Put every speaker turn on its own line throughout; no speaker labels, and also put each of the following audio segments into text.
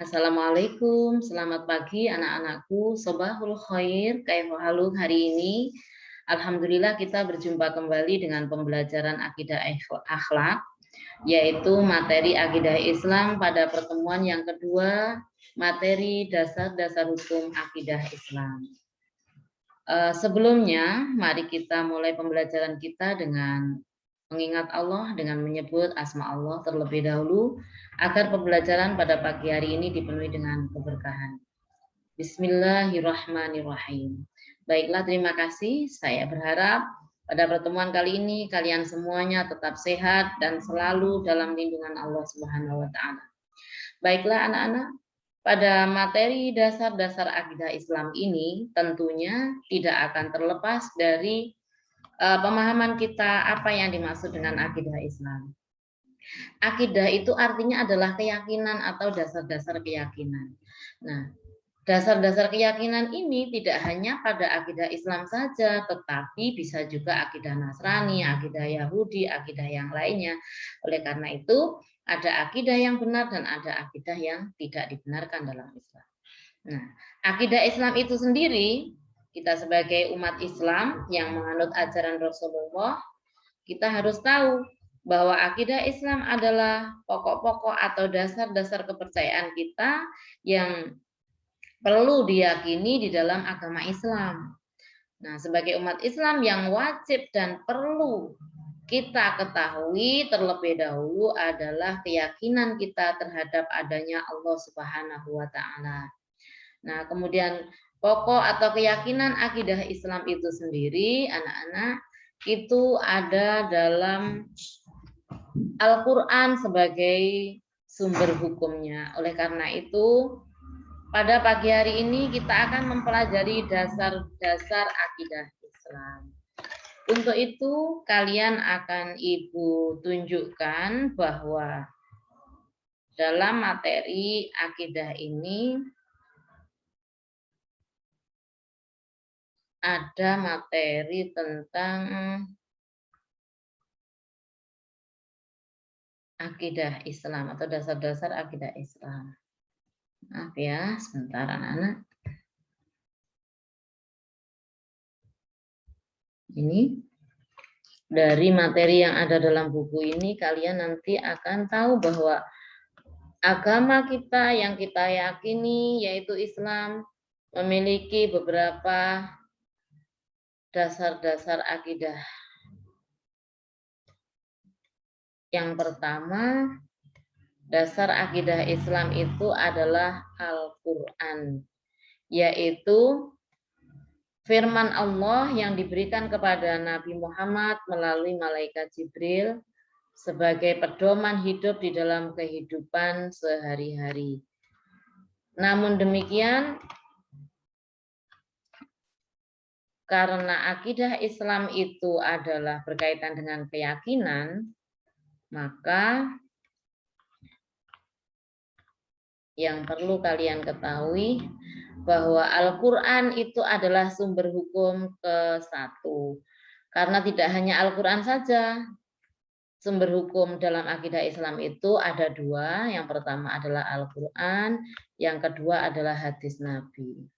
Assalamualaikum, selamat pagi anak-anakku. Sobahul khair, kaifahalu hari ini. Alhamdulillah kita berjumpa kembali dengan pembelajaran akidah akhlak, yaitu materi akidah Islam pada pertemuan yang kedua, materi dasar-dasar hukum akidah Islam. Sebelumnya, mari kita mulai pembelajaran kita dengan mengingat Allah, dengan menyebut asma Allah terlebih dahulu, agar pembelajaran pada pagi hari ini dipenuhi dengan keberkahan. Bismillahirrahmanirrahim. Baiklah, terima kasih. Saya berharap pada pertemuan kali ini kalian semuanya tetap sehat dan selalu dalam lindungan Allah Subhanahu wa taala. Baiklah anak-anak, pada materi dasar-dasar akidah Islam ini tentunya tidak akan terlepas dari pemahaman kita apa yang dimaksud dengan akidah Islam. Akidah itu artinya adalah keyakinan atau dasar-dasar keyakinan. Nah, dasar-dasar keyakinan ini tidak hanya pada akidah Islam saja, tetapi bisa juga akidah Nasrani, akidah Yahudi, akidah yang lainnya. Oleh karena itu, ada akidah yang benar dan ada akidah yang tidak dibenarkan dalam Islam. Nah, akidah Islam itu sendiri, kita sebagai umat Islam yang menganut ajaran Rasulullah, kita harus tahu bahwa akidah Islam adalah pokok-pokok atau dasar-dasar kepercayaan kita yang perlu diyakini di dalam agama Islam. Nah, sebagai umat Islam yang wajib dan perlu kita ketahui terlebih dahulu adalah keyakinan kita terhadap adanya Allah Subhanahu wa taala. Nah, kemudian pokok atau keyakinan akidah Islam itu sendiri, anak-anak, itu ada dalam Al-Quran sebagai sumber hukumnya. Oleh karena itu, pada pagi hari ini kita akan mempelajari dasar-dasar akidah Islam. Untuk itu, kalian akan Ibu tunjukkan bahwa dalam materi akidah ini ada materi tentang akidah Islam atau dasar-dasar akidah Islam. Maaf ya, sebentar anak-anak. Ini dari materi yang ada dalam buku ini kalian nanti akan tahu bahwa agama kita yang kita yakini yaitu Islam memiliki beberapa dasar-dasar akidah. Yang pertama, dasar akidah Islam itu adalah Al-Quran, yaitu firman Allah yang diberikan kepada Nabi Muhammad melalui malaikat Jibril sebagai pedoman hidup di dalam kehidupan sehari-hari. Namun demikian, karena akidah Islam itu adalah berkaitan dengan keyakinan, maka yang perlu kalian ketahui bahwa Al-Quran itu adalah sumber hukum ke-1. Karena tidak hanya Al-Quran saja, sumber hukum dalam akidah Islam itu ada 2. Yang pertama adalah Al-Quran, yang kedua adalah hadis Nabi.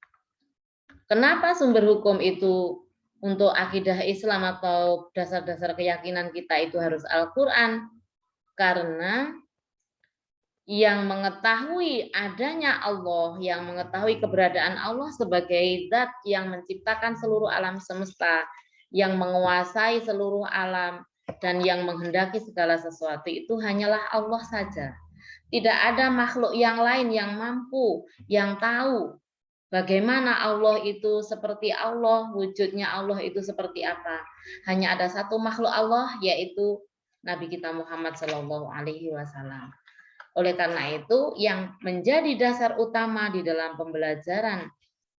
Kenapa sumber hukum itu untuk akidah Islam atau dasar-dasar keyakinan kita itu harus Al-Quran? Karena yang mengetahui adanya Allah, yang mengetahui keberadaan Allah sebagai zat yang menciptakan seluruh alam semesta, yang menguasai seluruh alam, dan yang menghendaki segala sesuatu itu hanyalah Allah saja. Tidak ada makhluk yang lain yang mampu, yang tahu bagaimana Allah itu seperti Allah, wujudnya Allah itu seperti apa. Hanya ada satu makhluk Allah, yaitu Nabi kita Muhammad SAW. Oleh karena itu, yang menjadi dasar utama di dalam pembelajaran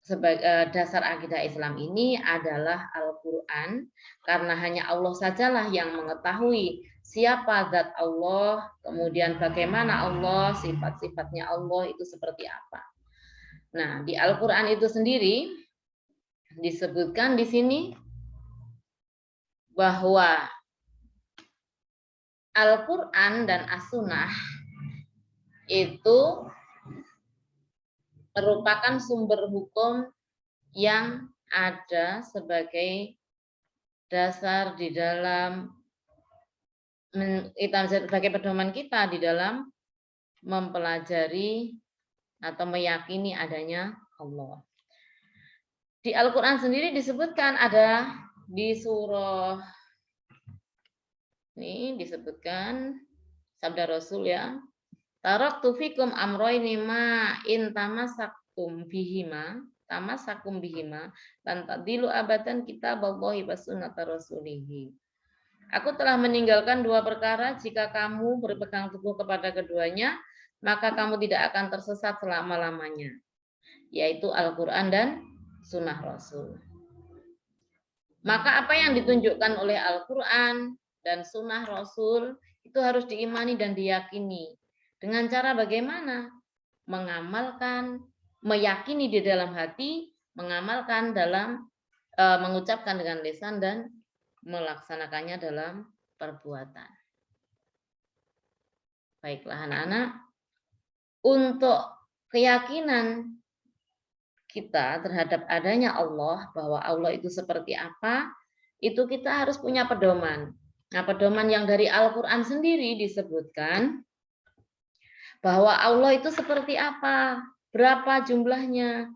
sebagai dasar akidah Islam ini adalah Al-Quran, karena hanya Allah sajalah yang mengetahui siapa zat Allah, kemudian bagaimana Allah, sifat-sifatnya Allah itu seperti apa. Nah, di Al-Quran itu sendiri disebutkan di sini bahwa Al-Quran dan As-Sunnah itu merupakan sumber hukum yang ada sebagai dasar di dalam kita sebagai pedoman kita di dalam mempelajari atau meyakini adanya Allah. Di Al-Quran sendiri disebutkan ada di surah ini disebutkan sabda Rasul ya. Taraktu fikum amroini ma in tamassakum bihima lan tadilu abadan kitaballahi wa sunnata rasulihi. Aku telah meninggalkan dua perkara, jika kamu berpegang teguh kepada keduanya, maka kamu tidak akan tersesat selama-lamanya, yaitu Al-Quran dan Sunnah Rasul. Maka apa yang ditunjukkan oleh Al-Quran dan Sunnah Rasul itu harus diimani dan diyakini. Dengan cara bagaimana? Mengamalkan, meyakini di dalam hati, mengamalkan dalam mengucapkan dengan lisan dan melaksanakannya dalam perbuatan. Baiklah anak-anak, untuk keyakinan kita terhadap adanya Allah, bahwa Allah itu seperti apa, itu kita harus punya pedoman. Nah, pedoman yang dari Al-Quran sendiri disebutkan bahwa Allah itu seperti apa, berapa jumlahnya,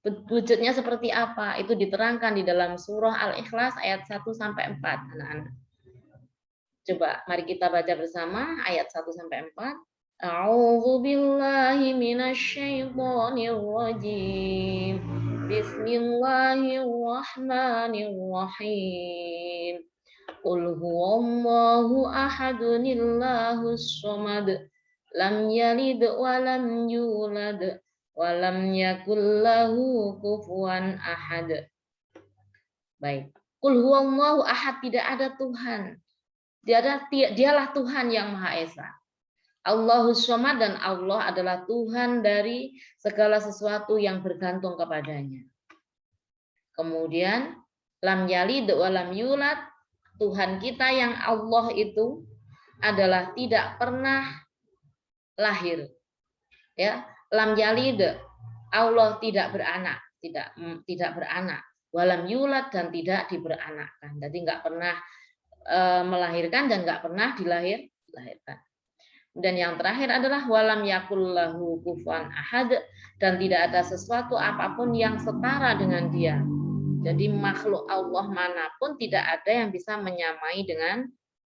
wujudnya seperti apa, itu diterangkan di dalam surah Al-Ikhlas ayat 1-4, anak-anak. Coba mari kita baca bersama ayat 1-4. A'udzu billahi minasyaitonir rajim. Bismillahirrahmanirrahim. Qul huwallahu ahadunillahus shamad. Lam yalid wa lam yulad wa lam yakul lahu kufuwan ahad. Baik. Qul huwallahu ahad, tidak ada Tuhan. Dialah Tuhan yang Maha Esa. Allahus Shomad, dan Allah adalah Tuhan dari segala sesuatu yang bergantung kepadanya. Kemudian lam yalid wa lam yulad, Tuhan kita yang Allah itu adalah tidak pernah lahir. Ya, lam yalid, Allah tidak beranak, tidak beranak. Walam yulad, dan tidak diberanakkan. Jadi enggak pernah melahirkan dan enggak pernah dilahirkan. Dan yang terakhir adalah walam yakul lahu kufuwan ahad, dan tidak ada sesuatu apapun yang setara dengan dia. Jadi makhluk Allah manapun tidak ada yang bisa menyamai dengan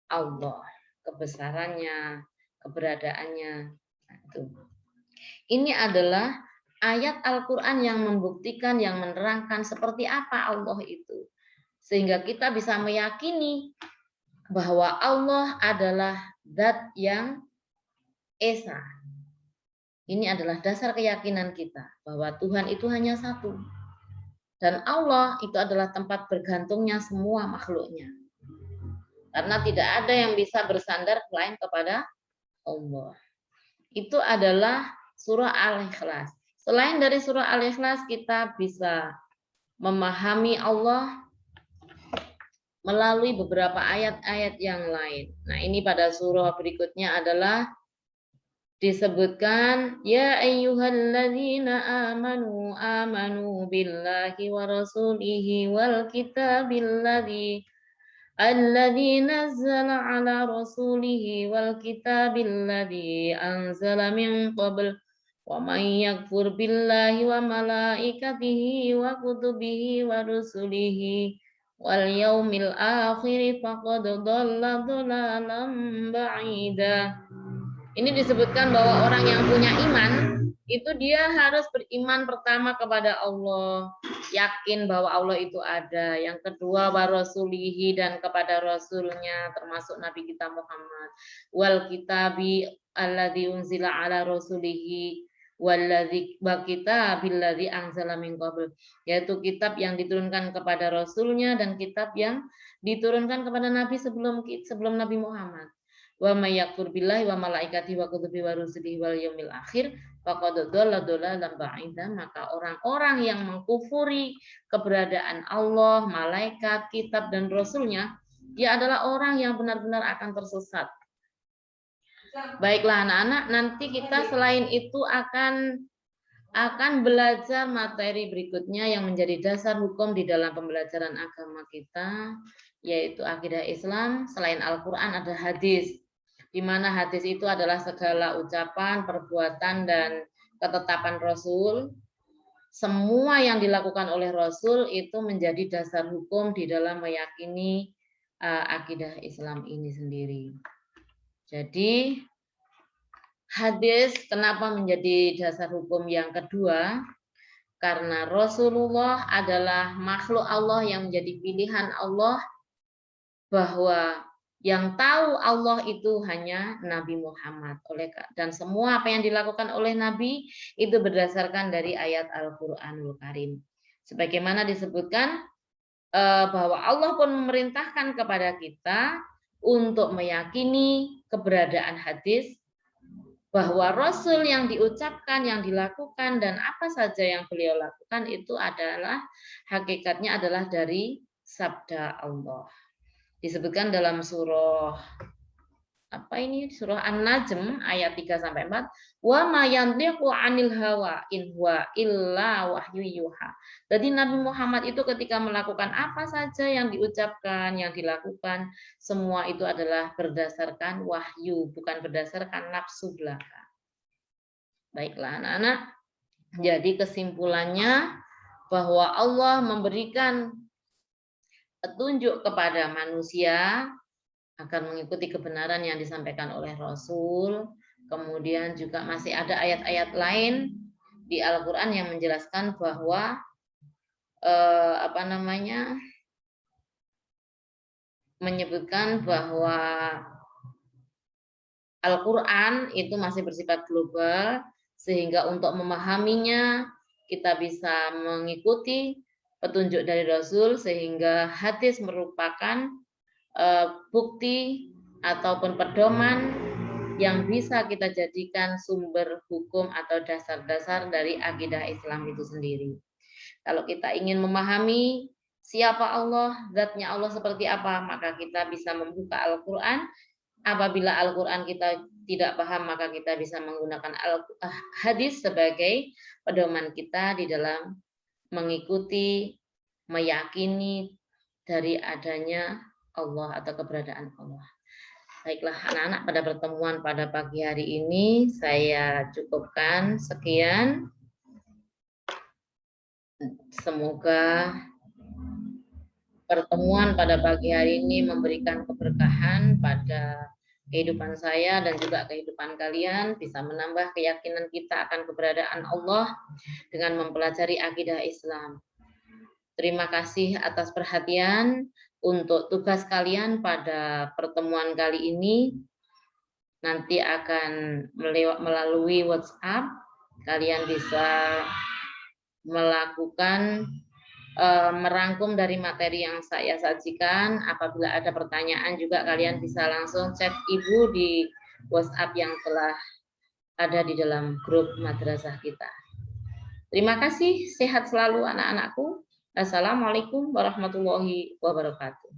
Allah, kebesarannya, keberadaannya. Nah, itu. Ini adalah ayat Al-Quran yang membuktikan, yang menerangkan seperti apa Allah itu. Sehingga kita bisa meyakini bahwa Allah adalah zat yang Esa. Ini adalah dasar keyakinan kita bahwa Tuhan itu hanya satu. Dan Allah itu adalah tempat bergantungnya semua makhluknya. Karena tidak ada yang bisa bersandar selain kepada Allah. Itu adalah surah Al-Ikhlas. Selain dari surah Al-Ikhlas, kita bisa memahami Allah melalui beberapa ayat-ayat yang lain. Nah, ini pada surah berikutnya adalah disebutkan ya ayyuhalladzina amanu billahi wa rasulihi wal kitabilladzi nazzala ala rasulihi wal kitabilladzi anzala min qabl wa man yakfur billahi wa malaikatihi wa kutubihi wa rusulihi wal yaumil akhir faqad dhalla dhalalan ba'ida. Ini disebutkan bahwa orang yang punya iman itu dia harus beriman pertama kepada Allah, yakin bahwa Allah itu ada. Yang kedua wa rasulihi, dan kepada rasulnya termasuk Nabi kita Muhammad. Wal kitabi alladzi unzila ala rasulihi walladzi kitabilladzi anzala min qabl, yaitu kitab yang diturunkan kepada rasulnya dan kitab yang diturunkan kepada Nabi sebelum Nabi Muhammad. Wa may yakfur billahi wa malaikatihi wa kutubihi wa rusulihi wal yaumil akhir faqad dhalla dhalalan ba'ida. Maka orang-orang yang mengkufuri keberadaan Allah, malaikat, kitab dan rasulnya, dia adalah orang yang benar-benar akan tersesat. Baiklah anak-anak, nanti kita selain itu akan akan belajar materi berikutnya yang menjadi dasar hukum di dalam pembelajaran agama kita, yaitu akidah Islam. Selain Al-Quran ada hadis, di mana hadis itu adalah segala ucapan, perbuatan, dan ketetapan Rasul. Semua yang dilakukan oleh Rasul itu menjadi dasar hukum di dalam meyakini akidah Islam ini sendiri. Jadi hadis kenapa menjadi dasar hukum yang kedua? Karena Rasulullah adalah makhluk Allah yang menjadi pilihan Allah, bahwa yang tahu Allah itu hanya Nabi Muhammad. Dan semua apa yang dilakukan oleh Nabi itu berdasarkan dari ayat Al-Qur'anul Karim. Sebagaimana disebutkan bahwa Allah pun memerintahkan kepada kita untuk meyakini keberadaan hadis, bahwa Rasul yang diucapkan, yang dilakukan, dan apa saja yang beliau lakukan itu adalah hakikatnya adalah dari sabda Allah. Disebutkan dalam surah surah An-Najm ayat 3-4, wa ma yantiqu 'anil hawa in huwa illa wahyu yuha. Jadi Nabi Muhammad itu ketika melakukan apa saja yang diucapkan, yang dilakukan, semua itu adalah berdasarkan wahyu, bukan berdasarkan nafsu belaka. Baiklah anak-anak, jadi kesimpulannya bahwa Allah memberikan petunjuk kepada manusia akan mengikuti kebenaran yang disampaikan oleh Rasul. Kemudian juga masih ada ayat-ayat lain di Al-Quran yang menjelaskan bahwa menyebutkan bahwa Al-Quran itu masih bersifat global, sehingga untuk memahaminya kita bisa mengikuti petunjuk dari Rasul, sehingga hadis merupakan bukti ataupun pedoman yang bisa kita jadikan sumber hukum atau dasar-dasar dari akidah Islam itu sendiri. Kalau kita ingin memahami siapa Allah, zatnya Allah seperti apa, maka kita bisa membuka Al-Quran. Apabila Al-Quran kita tidak paham, maka kita bisa menggunakan hadis sebagai pedoman kita di dalam mengikuti, meyakini dari adanya Allah atau keberadaan Allah. Baiklah anak-anak, pada pertemuan pada pagi hari ini saya cukupkan sekian. Semoga pertemuan pada pagi hari ini memberikan keberkahan pada kehidupan saya dan juga kehidupan kalian, bisa menambah keyakinan kita akan keberadaan Allah dengan mempelajari akidah Islam. Terima kasih atas perhatian. Untuk tugas kalian pada pertemuan kali ini nanti akan melalui WhatsApp, kalian bisa melakukan merangkum dari materi yang saya sajikan. Apabila ada pertanyaan juga kalian bisa langsung chat Ibu di WhatsApp yang telah ada di dalam grup madrasah kita. Terima kasih, sehat selalu anak-anakku. Assalamualaikum warahmatullahi wabarakatuh.